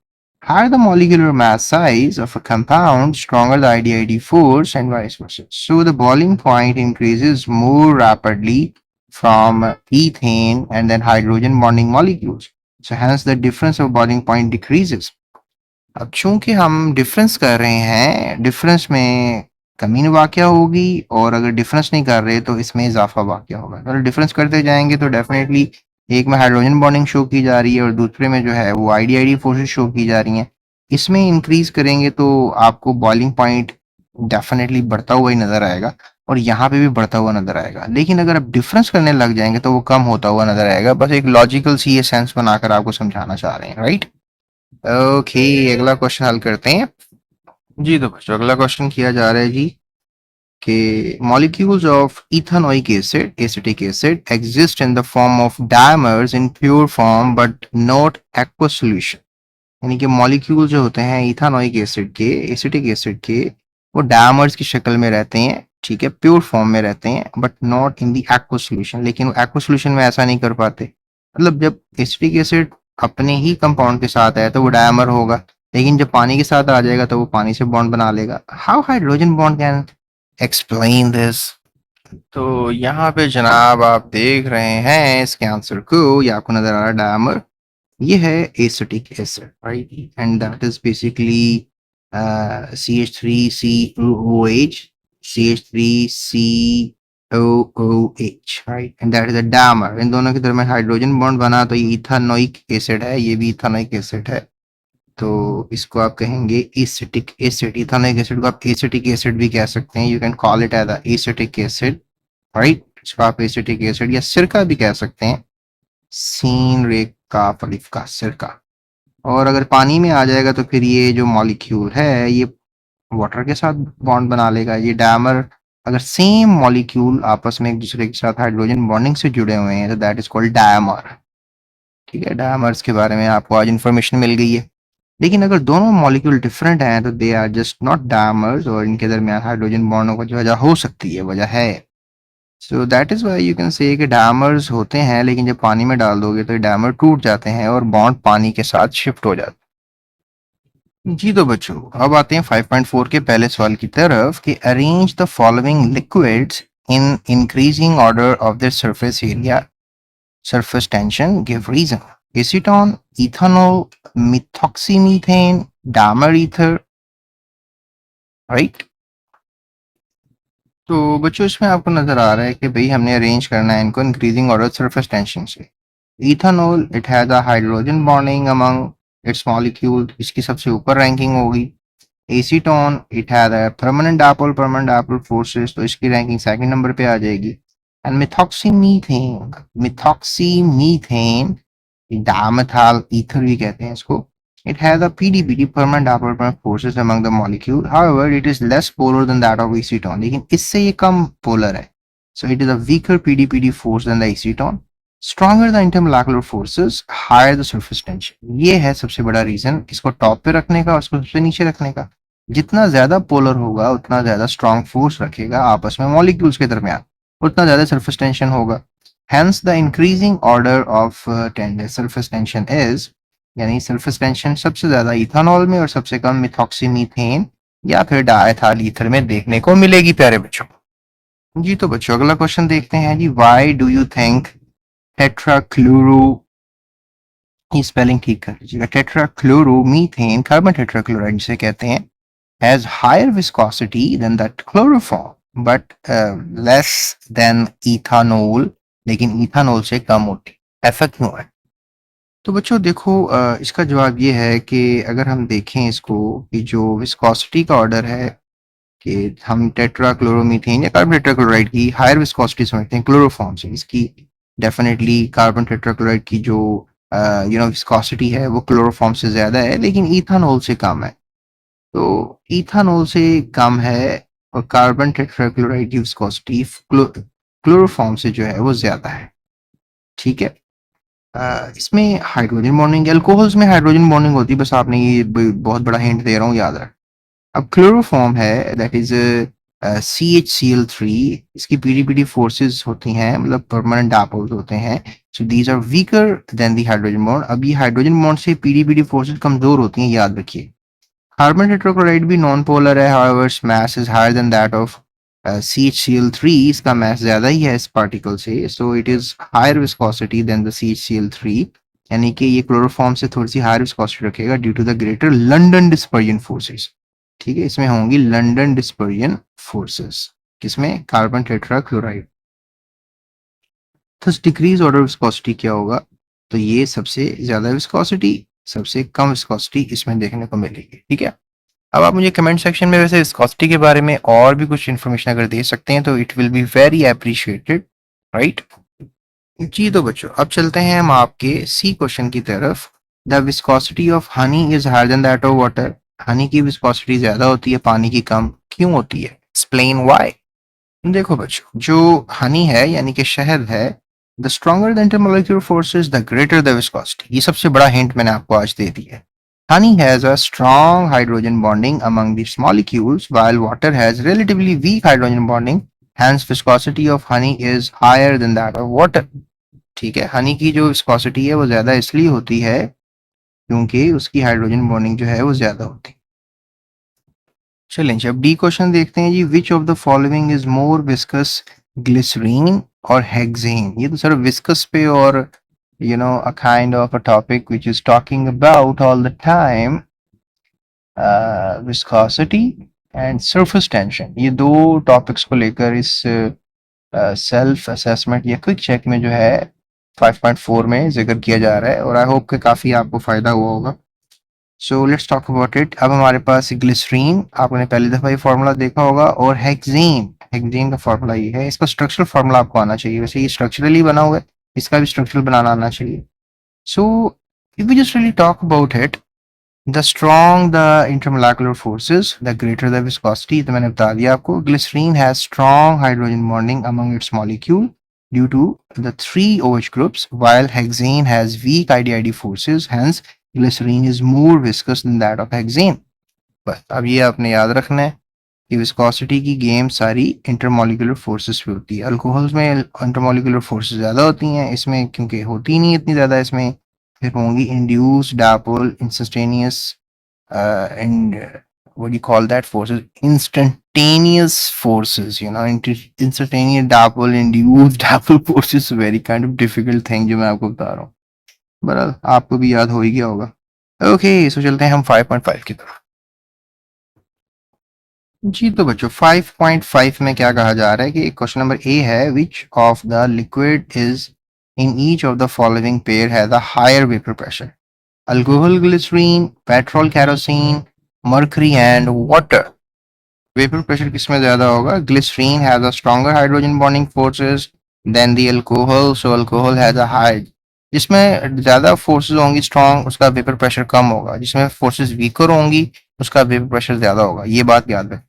Higher the molecular mass size of a compound, stronger the IDID force, and vice versa. So the boiling point increases more rapidly from ethane and then hydrogen bonding molecules. So hence the difference of boiling point decreases. अब चूंकि हम डिफरेंस कर रहे हैं, डिफरेंस में कमी वाक़या होगी, और अगर डिफरेंस नहीं कर रहे तो इसमें इजाफा वाक़या होगा। अगर डिफरेंस करते जाएंगे तो डेफिनेटली एक में हाइड्रोजन बॉन्डिंग शो की जा रही है और दूसरे में जो है वो आईडी फोर्सेस शो की जा रही हैं। इसमें इंक्रीज करेंगे तो आपको बॉइलिंग पॉइंट डेफिनेटली बढ़ता हुआ ही नजर आएगा, और यहाँ पे भी बढ़ता हुआ नजर आएगा। लेकिन अगर आप डिफरेंस करने लग जाएंगे तो वो कम होता हुआ नजर आएगा। बस एक लॉजिकल सी ये सेंस बनाकर आपको समझाना चाह रहे हैं, राइट। ओके, अगला क्वेश्चन हल करते हैं जी। तो बच्चों अगला क्वेश्चन किया जा रहा है जी कि molecules of ethanoic acid, acetic acid, exist in the form of dimers in pure form but not aqueous solution. यानी कि मॉलिक्यूल जो होते हैं इथेनोइक एसिड के, एसिटिक एसिड के, वो डायमर्स की शक्ल में रहते हैं, ठीक है, प्योर फॉर्म में रहते हैं, but not in the aqueous solution. लेकिन वो एक्वस सॉल्यूशन में ऐसा नहीं कर पाते। मतलब जब एसिटिक एसिड अपने ही कंपाउंड के साथ है तो वो डायमर होगा, लेकिन जब पानी के साथ आ जाएगा तो वो पानी से बॉन्ड बना लेगा। How hydrogen bond can explain this. तो यहाँ पे जनाब आप देख रहे हैं इसके आंसर को, ये आपको नजर आ रहा है डायमर, ये है acetic acid, right, and that is basically CH3COOH, CH3COOH, right, and that is a dimer. इन दोनों के दरमियान हाइड्रोजन बॉन्ड बना तो ये इथेनोइक एसिड है, ये भी इथेनोइक एसिड है। तो इसको आप कहेंगे एसिटिक एसिड। इथेनोइक एसिड को आप एसिटिक एसिड भी कह सकते हैं, you can call it as acetic acid, right. इसको आप एसिटिक एसिड या सिरका भी कह सकते हैं, सीन रेक का फलिफ का सिरका। और अगर पानी में आ जाएगा तो फिर ये जो मॉलिक्यूल है ये वाटर के साथ बॉन्ड बना लेगा। ये डायमर, अगर सेम मॉलिक्यूल आपस में एक दूसरे के साथ हाइड्रोजन बॉन्डिंग से जुड़े हुए हैं तो दैट इज कॉल्ड डायमर, ठीक है। डायमर्स के बारे में आपको आज इन्फॉर्मेशन मिल गई है। लेकिन अगर दोनों मॉलिक्यूल डिफरेंट हैं तो they are just not dimers, और इनके दरमियान हाइड्रोजन बॉन्डों की वजह हो सकती है, वजह है। So that is why you can say कि डायमर्स होते हैं, लेकिन जब पानी में डाल दोगे तो डायमर टूट जाते हैं और बॉन्ड पानी के साथ शिफ्ट हो जाते हैं जी। तो बच्चों अब आते हैं 5.4 के पहले सवाल की तरफ कि arrange the following liquids in increasing order of their surface area, surface tension, give reason. Acetone, ethanol, methoxymethane, damer ether, right? तो बच्चों इसमें आपको नजर आ रहा है कि भाई हमने अरेंज करना है इनको इंक्रीजिंग ऑर्डर सरफेस टेंशन से। Ethanol, it has a hydrogen bonding among it's molecule, इसकी सबसे ऊपर रैंकिंग होगी। Acetone, it has a permanent dipole forces, तो इसकी रैंकिंग सेकंड नंबर पे आ जाएगी। एंड मिथॉक्सीमीथेन, डायमेथाइल ईथर भी कहते हैं इसको, it has a PDPD, permanent dipole forces among the molecule, however it is less polar than that of acetone, लेकिन इससे ये कम पोलर है, so it is a weaker PDPD force than the acetone, stronger the intermolecular forces higher the surface tension. ये है सबसे बड़ा रीजन इसको टॉप पे रखने का और इसको सबसे नीचे रखने का। जितना ज्यादा पोलर होगा उतना ज्यादा स्ट्रॉन्ग फोर्स रखेगा आपस में मॉलिक्यूल्स के दरमियान, उतना ज्यादा सरफेस टेंशन होगा। Hence the increasing order of surface tension is, यानी सरफेस टेंशन सबसे ज्यादा इथानॉल में और सबसे कम मिथॉक्सीमीथेन या फिर डायथाइल ईथर में देखने को मिलेगी प्यारे बच्चों। जी तो बच्चों अगला क्वेश्चन देखते हैं जी, why do you think tetrachloro, ये स्पेलिंग ठीक कर लीजिएगा, टेट्राक्लोरोमीथेन कार्बन टेट्राक्लोराइड जिसे कहते हैं, has higher viscosity than that chloroform but less than ethanol, लेकिन इथानोल से कम होती, ऐसा क्यों है? तो बच्चों देखो इसका जवाब ये है कि अगर हम देखें इसको कि जो विस्कोसिटी का ऑर्डर है कि हम टेट्राक्लोरोमीथेन या कार्बन टेट्राक्लोराइड की हायर विस्कोसिटी समझते हैं क्लोरोफॉर्म से, इसकी डेफिनेटली कार्बन टेट्राक्लोराइड की जो विस्कोसिटी है वो क्लोरोफॉर्म से ज्यादा है, लेकिन इथानॉल से कम है। तो इथानॉल से कम है और कार्बन टेट्राक्लोराइड की विस्कोसिटी क्लोरोफॉर्म से जो है वो ज्यादा है। ठीक है, इसमें हाइड्रोजन बॉन्डिंग, अल्कोहल्स में हाइड्रोजन बॉन्डिंग होती है, बस आपने ये बहुत बड़ा हिंट दे रहा हूँ, याद रख। अब क्लोरोफॉर्म है दैट इज CH3, इसकी पीडीपीडी फोर्सेस होती हैं, मतलब परमानेंट डायपोल्स होते हैं, so these are weaker than the hydrogen bond. अब ये हाइड्रोजन बॉन्ड से पीडीपीडी फोर्सेस कमजोर होती हैं, याद रखिए। कार्बन टेट्राक्लोराइड भी नॉन पोलर है, however its mass is higher than that of CH3, इसका मास ज्यादा ही है इस पार्टिकल से, so it is higher viscosity than the CH3, यानी कि ये क्लोरोफॉर्म से थोड़ी सी हायर विस्कोसिटी रखेगा due to the greater London dispersion forces. ठीक है, इसमें होंगी लंडन डिस्पर्जन फोर्सेस, किसमें? Carbon tetrachloride. तो डिक्रीज ऑर्डर विस्कोसिटी क्या होगा? तो ये सबसे ज्यादा विस्कोसिटी, सबसे कम विस्कोसिटी इसमें देखने को मिलेगी। ठीक है, अब आप मुझे कमेंट सेक्शन में वैसे विस्कोसिटी के बारे में और भी कुछ इन्फॉर्मेशन अगर दे सकते हैं तो it will be very appreciated, right? जी तो बच्चों अब चलते हैं हम आपके सी क्वेश्चन की तरफ। The viscosity of honey is higher than that of water. Honey की विस्कोसिटी ज्यादा होती है, पानी की कम, क्यों होती है? Explain why. देखो बच्चों, जो हनी है यानी कि शहद है, the stronger the intermolecular forces the greater the viscosity, ये सबसे बड़ा हिंट मैंने आपको आज दे दिया है। Honey has a strong hydrogen bonding among these molecules, while water has relatively weak hydrogen bonding. Hence, viscosity of honey is higher than that of water. ठीक है, हनी की जो विस्कोसिटी है वो ज्यादा इसलिए होती है क्योंकि उसकी हाइड्रोजन बॉन्डिंग जो है वो ज्यादा होती है। चलें जब डी क्वेश्चन देखते हैं जी, which of the following is more viscous, glycerine और हेक्सेन? ये तो सर विस्कस पे और a kind of a topic which is talking about all the time, viscosity and surface tension, ये दो टॉपिक्स को लेकर इस सेल्फ असेसमेंट या क्विक चेक में जो है 5.4 में जिक्र किया जा रहा है, और आई होप कि काफी आपको फायदा हुआ होगा। So let's talk about it. अब हमारे पास ग्लिसरीन, आपने पहली दफा ये फार्मूला देखा होगा, और हेक्सेन, हेक्सेन का फार्मूला ये है। इसका स्ट्रक्चरल फार्मूला आपको आना चाहिए, वैसे ये स्ट्रक्चरली बना हुआ है, इसका भी स्ट्रक्चरल बनाना आना चाहिए। So if we just really talk about it, the strong the intermolecular forces, the greater the viscosity, तो मैंने बता दिया आपको। Glycerine has strong hydrogen bonding among its molecule due to the 3 OH groups, while hexane has weak IDID forces, hence glycerine is more viscous than that of hexane। बस अब ये आपने याद रखना है कि विस्कोसिटी की गेम सारी इंटरमोलिकुलर फोर्सेस पे होती है। अल्कोहल्स में इंटरमोलिकुलर फोर्सेस ज्यादा होती हैं, इसमें क्योंकि होती नहीं इतनी ज्यादा, इसमें फिर होंगी induced dipole, instantaneous and what do you call that forces? Instantaneous forces, instantaneous dipole, induced dipole forces, very kind of difficult thing जो मैं आपको बता रहा हूँ, बहरहाल आपको भी याद हो ही गया होगा। ओके सो चलते हैं हम 5.5 की तरफ। जी तो बच्चों 5.5 में क्या कहा जा रहा है कि क्वेश्चन नंबर ए है, which of the liquid is in each of the following pair has a higher vapour pressure? Alcohol, glycerine, petrol, kerosene, mercury and water. Vapour pressure किसमें ज्यादा होगा? Glycerine has a stronger hydrogen bonding forces than the alcohol, so alcohol has a high, जिसमें ज्यादा फोर्सेस होंगी स्ट्रॉन्ग उसका वेपर प्रेशर कम होगा, जिसमें फोर्सेस वीकर होंगी उसका वेपर प्रेशर ज्यादा होगा, ये बात याद है।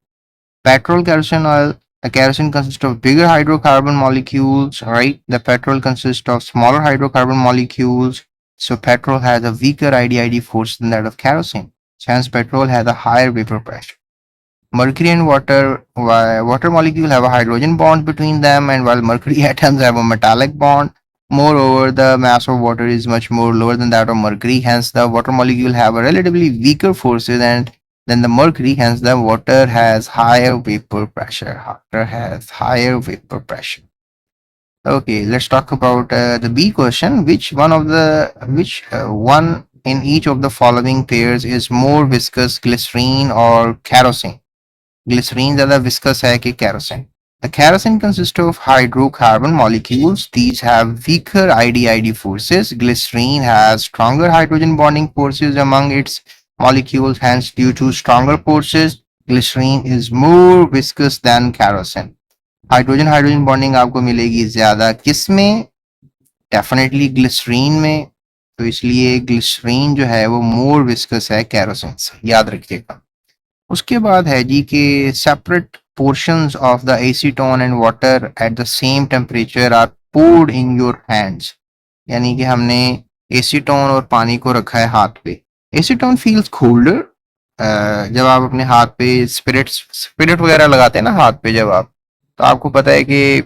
Petrol, kerosene oil The kerosene consists of bigger hydrocarbon molecules, right? The petrol consists of smaller hydrocarbon molecules. So petrol has a weaker IDID force than that of kerosene. Hence, petrol has a higher vapor pressure. Mercury and water molecule have a hydrogen bond between them, and while mercury atoms have a metallic bond. Moreover, the mass of water is much more lower than that of mercury. Hence, the water molecule have a relatively weaker forces and than the mercury. Hence, the water has higher vapor pressure. Water has higher vapor pressure. Okay, let's talk about the B question. Which one in each of the following pairs is more viscous, glycerine or kerosene? Glycerine ज़्यादा viscous है कि kerosene? The kerosene consists of hydrocarbon molecules. These have weaker IDID forces. Glycerine has stronger hydrogen bonding forces among its molecules. Hence, due to stronger forces, glycerine is more viscous than kerosene. Hydrogen bonding आपको मिलेगी ज्यादा किसमें? डेफिनेटली ग्लिसरीन में. तो इसलिए ग्लिसरीन जो है वो मोर विस्कस है केरोसिन से, याद रखिएगा. उसके बाद है जी कि separate portions of the acetone and water at the same temperature are poured in your hands. यानी कि हमने एसीटोन और पानी को रखा है हाथ पे. Acetone feels colder. जब आप अपने हाथ पे स्पिरिट वगैरह लगाते हैं ना हाथ पे जब आप, तो आपको पता है कि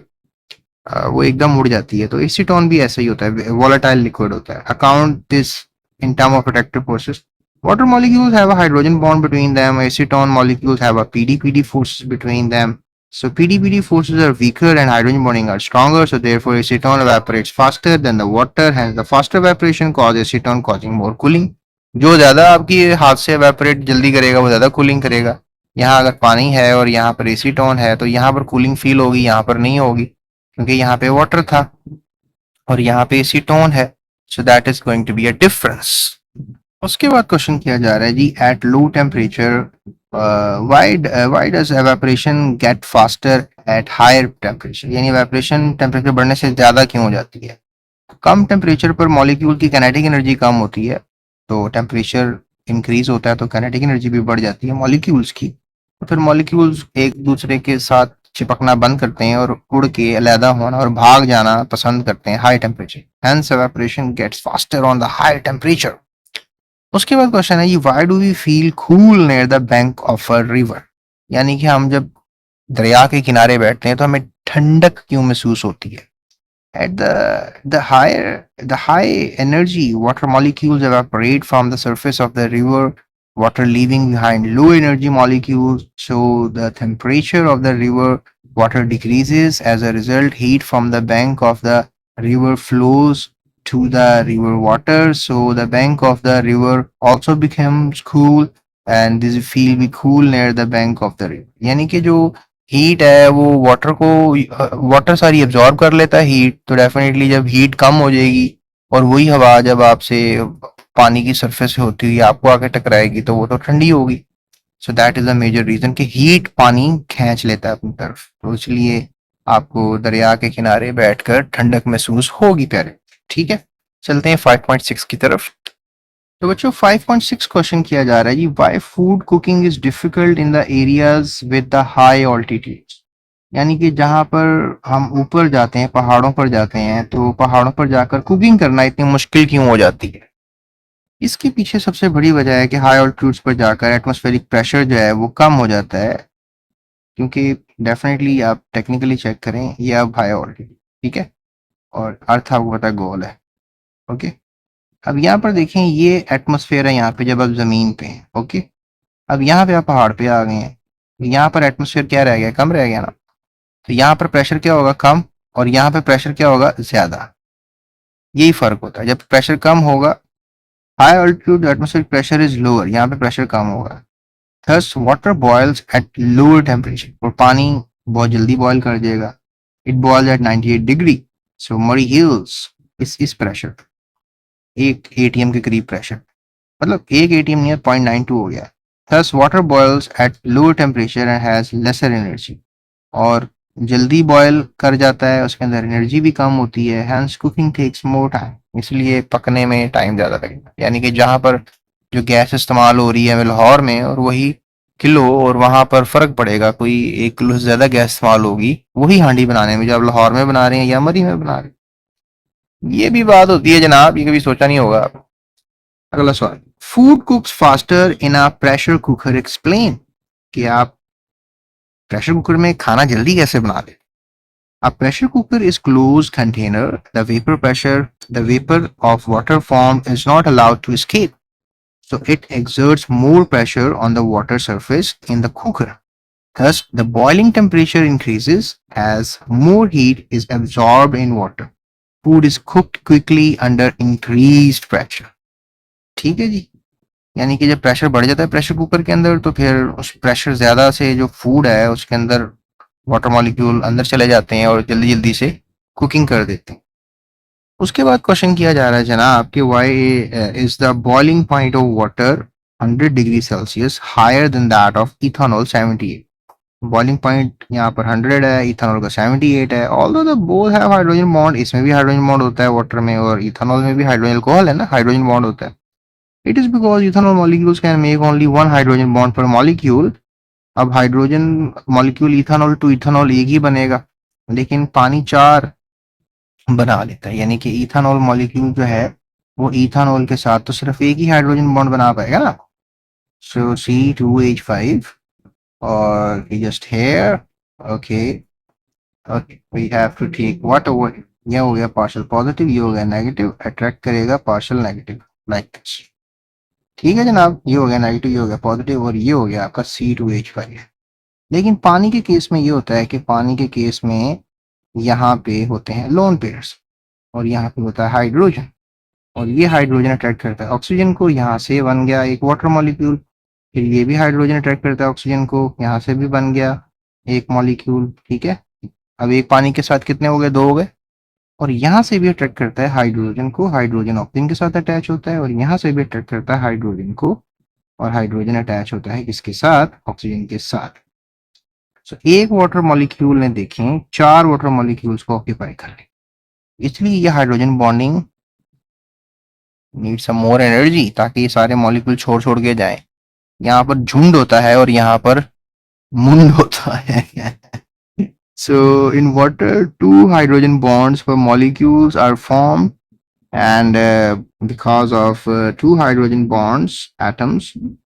वो एकदम उड़ जाती है. तो एसीटोन भी ऐसा ही होता है, वोलेटाइल लिक्विड होता है. Account this in term of protective forces. Water molecules have a hydrogen bond between them. Acetone molecules have a PD-PD forces between them. So PD-PD forces are weaker and hydrogen bonding are stronger. So therefore acetone evaporates faster than the water. Hence the faster evaporation causes acetone causing more cooling. जो ज्यादा आपकी हाथ से evaporate जल्दी करेगा वो ज्यादा cooling करेगा. यहाँ अगर पानी है और यहाँ पर एसीटोन है तो यहाँ पर कूलिंग फील होगी, यहाँ पर नहीं होगी क्योंकि यहाँ पे वाटर था और यहाँ पे एसीटोन है. So that is going to be a difference. उसके बाद क्वेश्चन किया जा रहा है जी, at low temperature why does evaporation get faster at higher temperature? यानी एवेपोरेशन टेम्परेचर बढ़ने से ज्यादा क्यों हो जाती है? कम टेम्परेचर पर मॉलिक्यूल की काइनेटिक एनर्जी कम होती है, तो टेम्परेचर इंक्रीज होता है तो काइनेटिक एनर्जी भी बढ़ जाती है मॉलिक्यूल्स की. तो फिर मॉलिक्यूल्स एक दूसरे के साथ चिपकना बंद करते हैं और उड़ के अलहदा होना और भाग जाना पसंद करते हैं high temperature. Hence evaporation gets faster on the higher temperature. उसके बाद क्वेश्चन है ये, why do we feel cool near the bank of a river? यानी कि हम जब दरिया के किनारे बैठते हैं तो हमें ठंडक क्यों महसूस होती है? At the high energy water molecules evaporate from the surface of the river water, leaving behind low energy molecules. So the temperature of the river water decreases. As a result, heat from the bank of the river flows to the river water. So the bank of the river also becomes cool and this feel be cool near the bank of the river. यानी कि जो हीट है वो वाटर सारी एब्जॉर्ब कर लेता है हीट. तो डेफिनेटली जब हीट कम हो जाएगी और वही हवा जब आपसे पानी की सरफेस से होती हुई आपको आके टकराएगी तो वो तो ठंडी होगी. So that is the major reason कि हीट पानी खींच लेता है अपनी तरफ. तो इसलिए आपको दरिया के किनारे बैठकर ठंडक महसूस होगी प्यारे. ठीक है, चलते हैं 5.6 की तरफ. तो बच्चों 5.6 क्वेश्चन किया जा रहा है जी, why food cooking is difficult in the areas with the high altitudes? यानी कि जहां पर हम ऊपर जाते हैं, पहाड़ों पर जाते हैं, तो पहाड़ों पर जाकर कुकिंग करना इतनी मुश्किल क्यों हो जाती है? इसके पीछे सबसे बड़ी वजह है कि हाई ऑल्टीट्यूड्स पर जाकर एटमॉस्फेरिक प्रेशर जो है वो कम हो जाता है. क्योंकि डेफिनेटली आप टेक्निकली चेक करें, ये अब हाई ऑल्टीट्यूड, ठीक है, और अर्थ आपको पता है गोल है. ओके, अब यहाँ पर देखें ये एटमॉस्फेयर है यहाँ पे जब आप जमीन पे हैं. ओके, अब यहाँ पे आप पहाड़ पे आ गए हैं, यहाँ पर एटमॉस्फेयर क्या रह गया? कम रह गया ना. तो यहाँ पर प्रेशर क्या होगा? कम. और यहाँ पे प्रेशर क्या होगा? ज्यादा. यही फर्क होता है. जब प्रेशर कम होगा, high altitude atmospheric pressure is lower, यहाँ पे प्रेशर कम होगा. Thus water boils at lower temperature, और पानी बहुत जल्दी बॉयल कर देगा. It boils at 98 degree. So Murree hills इस प्रेशर, एक एटीएम के करीब प्रेशर, मतलब एक एटीएम नहीं है, 0.92 हो गया. Thus water boils at lower temperature and has lesser energy. और जल्दी बॉयल कर जाता है, उसके अंदर एनर्जी भी कम होती है. Hence cooking takes more time, इसलिए पकने में टाइम ज़्यादा लगेगा. यानी कि जहाँ पर जो गैस इस्तेमाल हो रही है लाहौर में और वही किलो और वहां पर फर्क पड़ेगा, कोई 1 किलो से ज्यादा गैस इस्तेमाल होगी वही हांडी बनाने में जो आप लाहौर में बना रहे हैं या मरी में बना रहे हैं। ये भी बात होती है जनाब, ये कभी सोचा नहीं होगा। अगला सवाल, food कुक्स faster in a pressure cooker, explain. कि आप प्रेशर कुकर में खाना जल्दी कैसे बना ले। A pressure cooker is closed container. The vapor of water formed is not allowed to escape. So it exerts more pressure on the water surface in the cooker. Thus, the boiling temperature increases as more heat is absorbed in water. Food is cooked quickly under increased pressure. ठीक है जी। यानी कि जब प्रेशर बढ़ जाता है प्रेशर कुकर के अंदर तो फिर उस प्रेशर ज्यादा से जो फूड है उसके अंदर वाटर मॉलिक्यूल अंदर चले जाते हैं और जल्दी जल्दी से कुकिंग कर देते हैं। उसके बाद क्वेश्चन किया जा रहा है जनाब कि why is the boiling point of water 100 degree Celsius higher than that of ethanol 78। Boiling point यहाँ पर 100 है, इथेनॉल का 78 है। Although the both have hydrogen bond, इसमें भी हाइड्रोजन बॉन्ड होता है वाटर में और इथेनॉल में भी हाइड्रोजन अल्कोहल है ना, हाइड्रोजन बॉन्ड होता है। It is because ethanol molecules can make only one hydrogen bond per molecule. अब hydrogen molecule ethanol to ethanol एक ही बनेगा, लेकिन पानी 4 बना लेता है। यानी कि इथेनॉल मॉलिक्यूल जो है वो इथेनॉल के साथ तो सिर्फ एक ही हाइड्रोजन बॉन्ड बना पाएगा ना। सो C2H5 और just here. Okay okay, we have to take what over. ये हो गया पार्शियल पॉजिटिव, ये हो गया नेगेटिव, अट्रैक्ट करेगा पार्शियल नेगेटिव लाइक दिस। ठीक है जनाब, ये हो गया नेगेटिव, ये हो गया पॉजिटिव और ये हो गया आपका C2H5। लेकिन पानी के केस में ये होता है कि पानी के केस में यहाँ पे होते हैं लोन पेयर्स और यहाँ पे होता है हाइड्रोजन और ये हाइड्रोजन अट्रैक्ट करता है ऑक्सीजन को, यहाँ से बन गया एक वाटर मॉलिक्यूल। फिर ये भी हाइड्रोजन अट्रैक्ट करता है ऑक्सीजन को, यहाँ से भी बन गया एक मॉलिक्यूल। ठीक है, अब एक पानी के साथ कितने हो गए, 2 हो गए। और यहाँ से भी अट्रैक्ट करता है हाइड्रोजन को, हाइड्रोजन ऑक्सीजन के साथ अटैच होता है और यहाँ से भी अट्रैक्ट करता है हाइड्रोजन को और हाइड्रोजन अटैच होता है किसके साथ, ऑक्सीजन के साथ। सो एक वाटर मॉलिक्यूल ने देखें 4 वाटर मॉलिक्यूल्स को ऑक्यूपाई कर ले, इसलिए ये hydrogen bonding need some more energy ताकि ये सारे मॉलिक्यूल छोड़ छोड़ के जाएं। यहाँ पर झुंड होता है और यहाँ पर मुंड होता है। So in water, 2 hydrogen bonds per molecules are formed, and because of 2 hydrogen bonds atoms,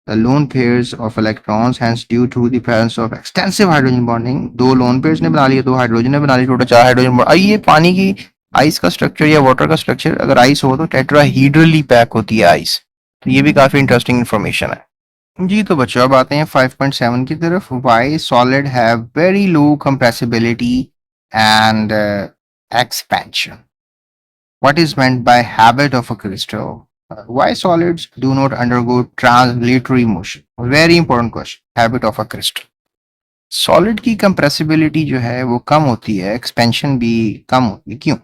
the lone pairs of electrons, hence due to the presence of extensive hydrogen bonding, 2 lone pairs ने बना लिए, 2 हाइड्रोजन ने बना लिए, टोटल 4 हाइड्रोजन बॉन्ड। आइए पानी की आइस का स्ट्रक्चर या वाटर का स्ट्रक्चर, अगर आइस हो तो टेट्राहीड्रली पैक होती है आइस। तो ये भी काफी इंटरेस्टिंग इन्फॉर्मेशन है जी। तो बच्चों अब आते हैं 5.7 की तरफ। Why solid have very low compressibility and expansion. What is meant by habit of a crystal. Why solids do not undergo translatory motion. Very important question, habit of a crystal. Solid की कंप्रेसिबिलिटी जो है वो कम होती है, एक्सपेंशन भी कम होती है, क्यों?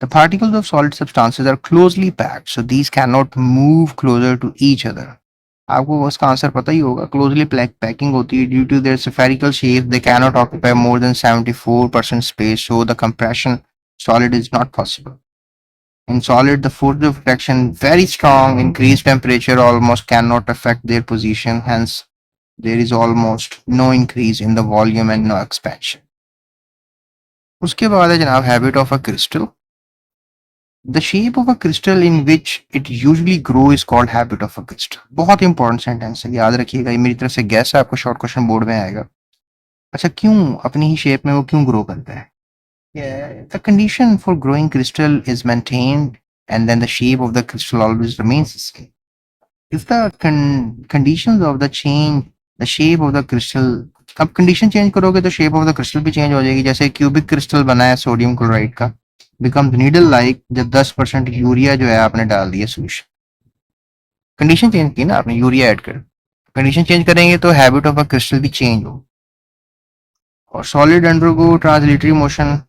The particles of solid substances are closely packed, so these cannot move closer to each other. आपको उसका आंसर पता ही होगा, क्लोजली पैकिंग होती है। Due to their spherical shape they cannot occupy more than 74% space, so the compression solid is not possible. In solid, the force of attraction very strong, increased temperature almost cannot affect their position, hence there is almost no increase in the volume and no expansion. उसके बाद है जनाब habit of a crystal. The shape of a crystal in which it usually grow is called habit of a crystal. बहुत इंपॉर्टेंट सेंटेंस है, याद रखिएगा। ये मेरी तरफ से गैस है, आपको शॉर्ट क्वेश्चन बोर्ड में आएगा। अच्छा, क्यों अपनी ही शेप में वो क्यों ग्रो करता है? The condition for growing crystal is maintained and then the shape of the crystal always remains the same. If the conditions of the change, the shape of the crystal, अब कंडीशन चेंज करोगे तो शेप ऑफ द क्रिस्टल भी चेंज हो जाएगी। जैसे क्यूबिक क्रिस्टल बना है सोडियम क्लोराइड का, बिकम्स नीडल लाइक जब 10% यूरिया जो है आपने डाल दिया सोल्यूशन। कंडीशन चेंज की ना आपने, यूरिया ऐड कर, कंडीशन चेंज करेंगे तो हैबिट ऑफ अ क्रिस्टल भी चेंज हो। और solid undergo translatory motion.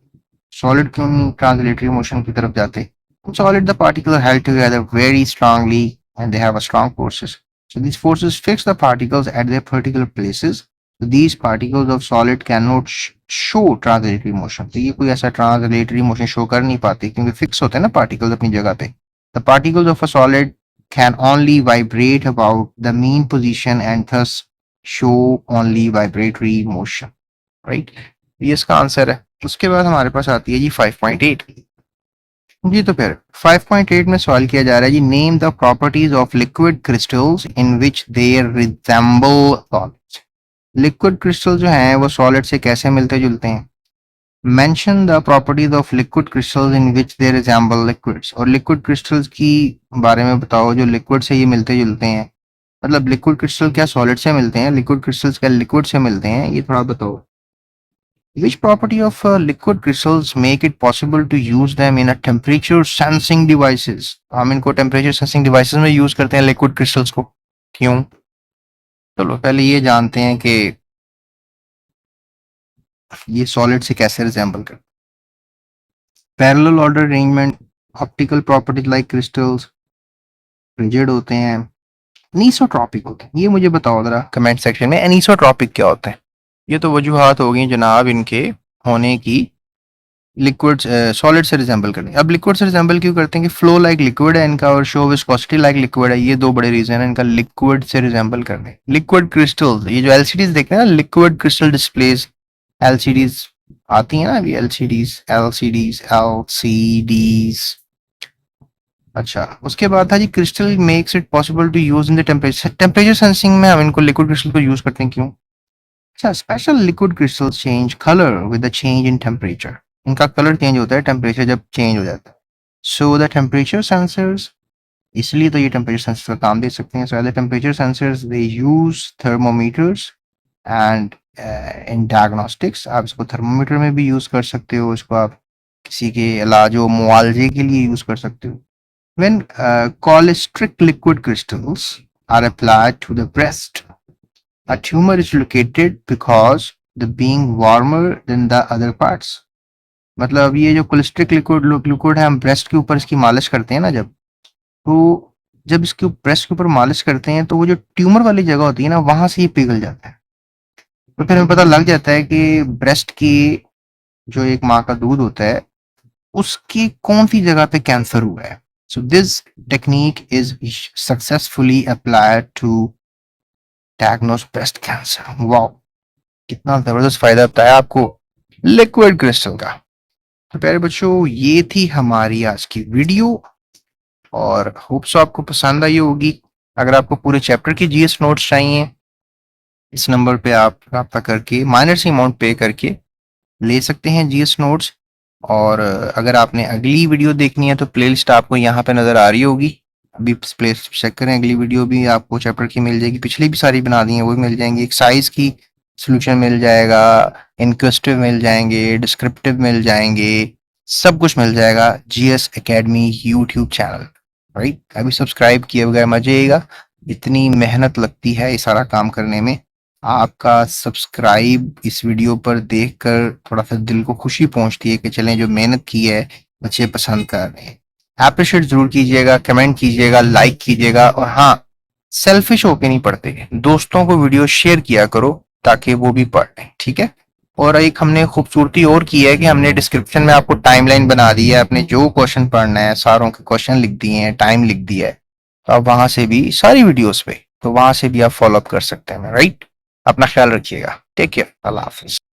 Solid क्यों ट्रांसलेटरी मोशन की तरफ जाते? Solid the particle are held together very strongly and they have a strong forces, so these forces fix the particles at their particular places. So these particles of solid cannot show translatory motion. तो ये कोई ऐसा translatory motion show कर नहीं पाते क्योंकि फिक्स होते हैं ना particles अपनी जगह पे। The particles of a solid can only vibrate about the mean position and thus show only vibratory motion, right. ये इसका आंसर है। उसके बाद हमारे पास आती है जी 5.8। जी तो फिर 5.8 में सवाल किया जा रहा है जी, name the properties of liquid crystals in which they resemble solids. Liquid crystal जो हैं वो सॉलिड से कैसे मिलते जुलते हैं। Mention the properties of liquid crystals in which they resemble liquids. और लिक्विड क्रिस्टल्स की बारे में बताओ जो लिक्विड से ये मिलते जुलते हैं। मतलब लिक्विड क्रिस्टल क्या सॉलिड से मिलते हैं, लिक्विड क्रिस्टल्स क्या लिक्विड से मिलते हैं, ये थोड़ा बताओ। Which property of liquid crystals make it possible to use them in a temperature sensing devices? हम इनको temperature sensing devices में use करते हैं liquid crystals को, क्यों? चलो पहले ये जानते हैं कि ये solid से कैसे resemble करते हैं। Parallel order arrangement, optical properties like crystals, rigid होते हैं, anisotropic होते हैं। ये मुझे बताओ जरा कमेंट सेक्शन में, anisotropic क्या होते हैं। ये तो वजूहात हो गई जनाब इनके होने की लिक्विड सॉलिड से रिजेंबल करने। अब लिक्विड से रिजेंबल क्यों करते हैं कि फ्लो लाइक लिक्विड है इनका और शो विस्कोसिटी लाइक लिक्विड है। ये दो बड़े रीजन है इनका लिक्विड से रिजेंबल करने। लिक्विड क्रिस्टल्स, ये जो एलसीडीज देखते हैं ना, लिक्विड क्रिस्टल डिस्प्लेस, एलसीडीज आती है ना अभी, एलसीडीज। अच्छा, उसके बाद था जी crystal makes it possible to use in the temperature sensing में हम इनको लिक्विड क्रिस्टल को यूज करते हैं, क्यों। अच्छा, special liquid crystals change colour with the change in temperature. इनका कलर चेंज होता है टेम्परेचर जब चेंज हो जाता है। सो द टेम्परेचर सेंसर्स, इसलिए तो ये टेम्परेचर सेंसर का काम दे सकते हैं। So the temperature sensors they use thermometers and in diagnostics. आप इसको थर्मोमीटर में भी यूज कर सकते हो, इसको आप किसी के इलाज व मुआवजे के लिए यूज कर सकते हो। When cholesteric liquid crystals are applied to the breast, a tumor is located because the being warmer than the other parts। मतलब ये जो कोलेस्ट्रिक लिक्विड है हम ब्रेस्ट के ऊपर इसकी मालिश करते हैं ना, तो जब इसके ब्रेस्ट के ऊपर मालिश करते हैं तो वो जो ट्यूमर वाली जगह होती है ना वहां से ये पिघल जाता है। तो फिर हमें पता लग जाता है कि ब्रेस्ट की जो एक माँ का दूध होता है उसकी कौन सी जगह पे कैंसर हुआ है। So this technique is successfully applied to diagnose breast cancer. Wow, कितना जबरदस्त फायदा बताया आपको लिक्विड क्रिस्टल का। तो प्यारे बच्चों, ये थी हमारी आज की वीडियो और होप सो आपको पसंद आई होगी। अगर आपको पूरे चैप्टर की जीएस नोट्स चाहिए, इस नंबर पे आप रब्ता करके माइनर सी अमाउंट पे करके ले सकते हैं जीएस नोट्स। और अगर आपने अगली वीडियो देखनी है तो प्लेलिस्ट आपको यहाँ पे नजर आ रही होगी, अभी प्लेलिस्ट चेक करें, अगली वीडियो भी आपको चैप्टर की मिल जाएगी, पिछली भी सारी बना दी है वो भी मिल जाएंगी। एक्सरसाइज की सोल्यूशन मिल जाएगा, इनक्वेस्टिव मिल जाएंगे, डिस्क्रिप्टिव मिल जाएंगे, सब कुछ मिल जाएगा GS academy YouTube channel, right. अभी सब्सक्राइब किए बगैर मत जाइएगा, इतनी मेहनत लगती है ये सारा काम करने में। आपका सब्सक्राइब इस वीडियो पर देखकर थोड़ा सा दिल को खुशी पहुंचती है कि चलें जो मेहनत की है बच्चे पसंद कर रहे हैं। अप्रिशिएट जरूर कीजिएगा, कमेंट कीजिएगा, लाइक कीजिएगा, और हाँ, सेल्फिश होके नहीं पढ़ते, दोस्तों को वीडियो शेयर किया करो ताकि वो भी पढ़ लें, ठीक है। और एक हमने खूबसूरती और की है कि हमने डिस्क्रिप्शन में आपको टाइमलाइन बना दी है, आपने जो क्वेश्चन पढ़ना है सारों के क्वेश्चन लिख दिए हैं, टाइम लिख दिया है, तो आप वहां से भी सारी वीडियोस पे, तो वहां से भी आप फॉलो अप कर सकते हैं, राइट। अपना ख्याल रखिएगा, टेक केयर, अल्लाह हाफिज।